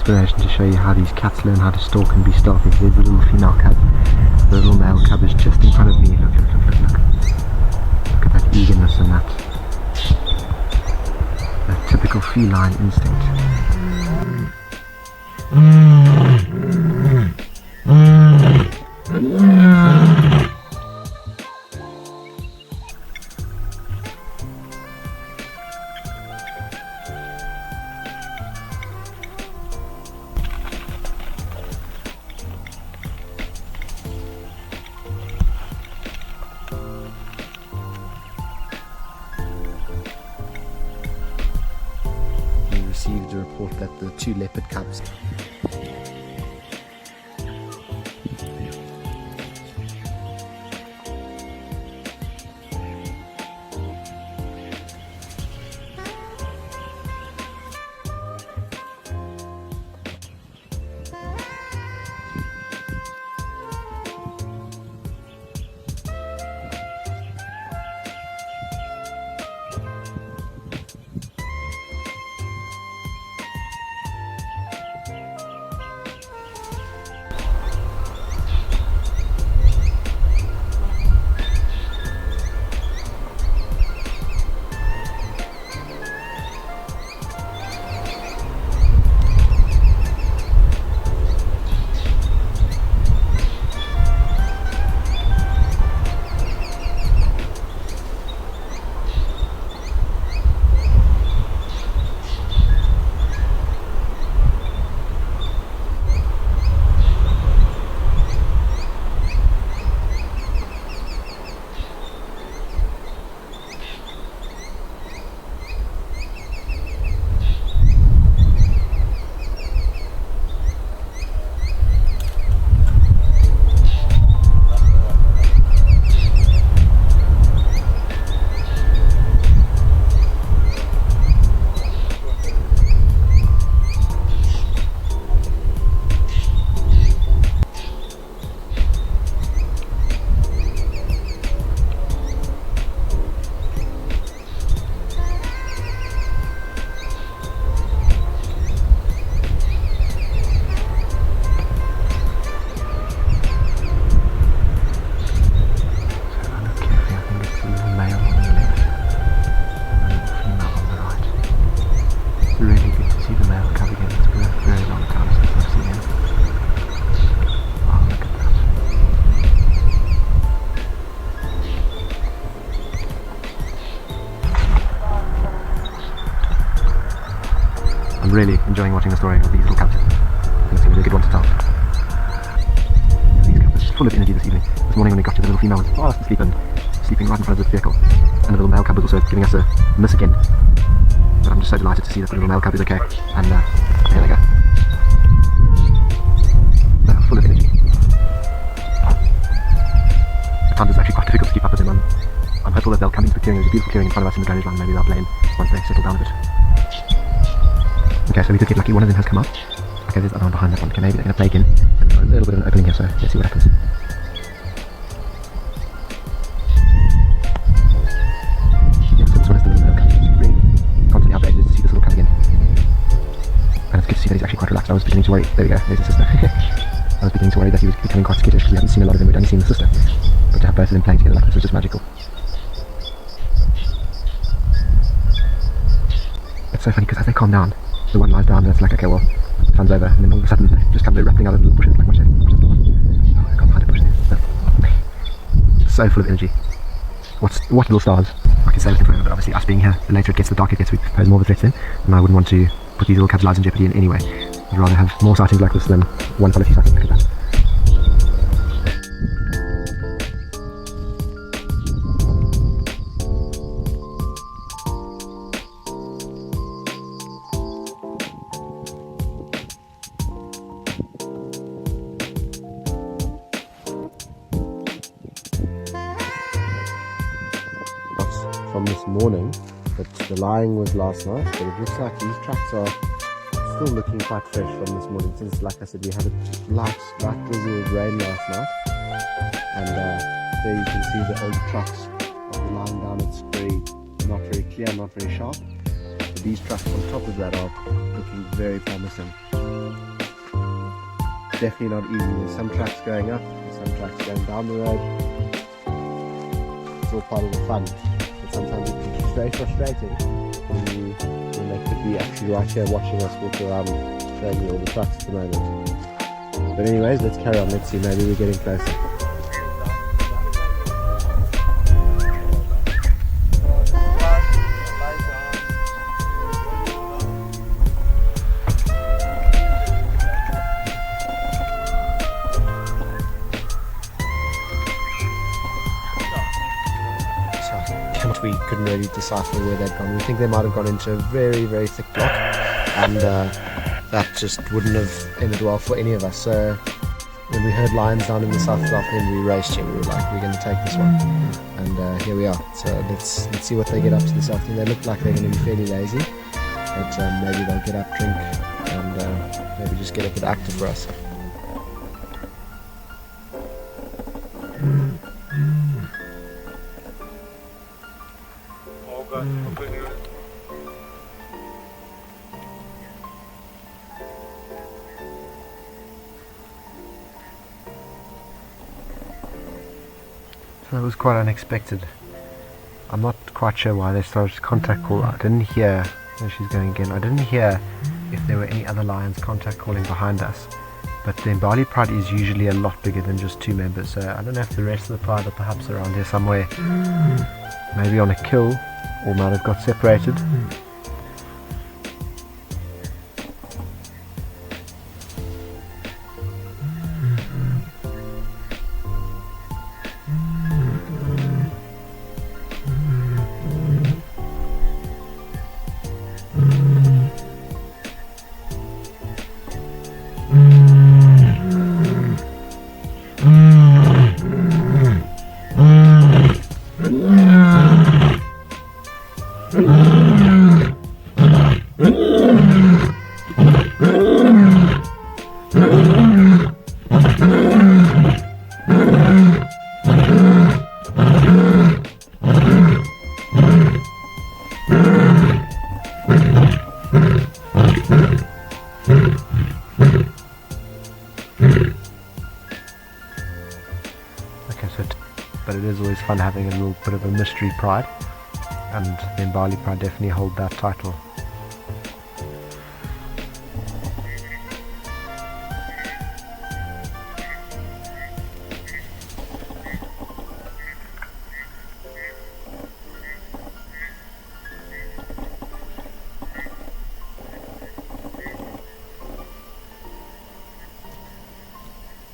inspiration to show you how these cats learn how to stalk and be stealthy. There's a little female cub. The little male cub is just in front of me. Look, look, look, look, look. Look at that eagerness and that typical feline instinct. Received a report that the 2 leopard cubs I'm really enjoying watching the story of these little cubs. It's going to be a good one to tell. These cubs are just full of energy this evening. This morning when we got to, the little female was fast asleep and sleeping right in front of the vehicle. And the little male cub was also giving us a miss again. But I'm just so delighted to see that the little male cub is okay. And here they go. They're full of energy. At times it's actually quite difficult to keep up with them. I'm hopeful that they'll come into the clearing. There's a beautiful clearing in front of us in the drainage line. Maybe they'll play in once they settle down a bit. Okay, so we did get lucky, one of them has come up. Okay, there's the other one behind that one. Okay, maybe they're going to play again. And we've got a little bit of an opening here, so let's see what happens. Yeah, so this one is the little male cub. Really constantly outrageous to see this little cub again. And it's good to see that he's actually quite relaxed. I was beginning to worry. There we go, there's his sister. I was beginning to worry that he was becoming quite skittish because we haven't seen a lot of him, we'd only seen the sister. But to have both of them playing together like this was just magical. It's so funny because as they calm down, the one lies down and it's like, okay, well, the fun's over, and then all of a sudden they just come rattling out of the little bushes, like watch this the one. Oh, I can't find a bush there. No. So full of energy. What little stars. I can say looking forever, but obviously us being here, the later it gets, the darker it gets, we pose more of a threat then, and I wouldn't want to put these little cubs' lives in jeopardy in any way. I'd rather have more sightings like this than one quality sighting. Look at that. From this morning, but the lying was last night, but it looks like these tracks are still looking quite fresh from this morning, since like I said we had a light drizzle of rain last night, and there you can see the old tracks of the lying down. It's not very clear, not very sharp, but these tracks on top of that are looking very promising. definitely not easy. There's some tracks going up, there's some tracks going down the road. It's all part of the fun. But sometimes it can be very frustrating when they could be actually right here watching us walk around, showing you all the trucks at the moment. But anyways, let's carry on. Let's see, maybe we're getting closer. We couldn't really decipher where they'd gone. We think they might have gone into a very, very thick block, and that just wouldn't have ended well for any of us. So when we heard lions down in the south of Southend, we raced here. We were like, we're going to take this one, and here we are. So let's see what they get up to this afternoon. They look like they're going to be fairly lazy, but maybe they'll get up, drink, and maybe just get a bit active for us. So that was quite unexpected. I'm not quite sure why they started contact call. I didn't hear, there she's going again, I didn't hear if there were any other lions contact calling behind us. But the Mbali pride is usually a lot bigger than just 2 members, so I don't know if the rest of the pride are perhaps around here somewhere, maybe on a kill, or might have got separated. But it is always fun having a little bit of a mystery pride, and the Mbali pride definitely hold that title.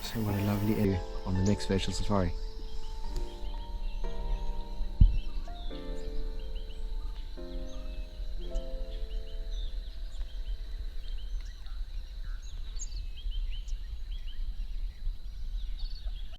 So what a lovely area on the next virtual safari.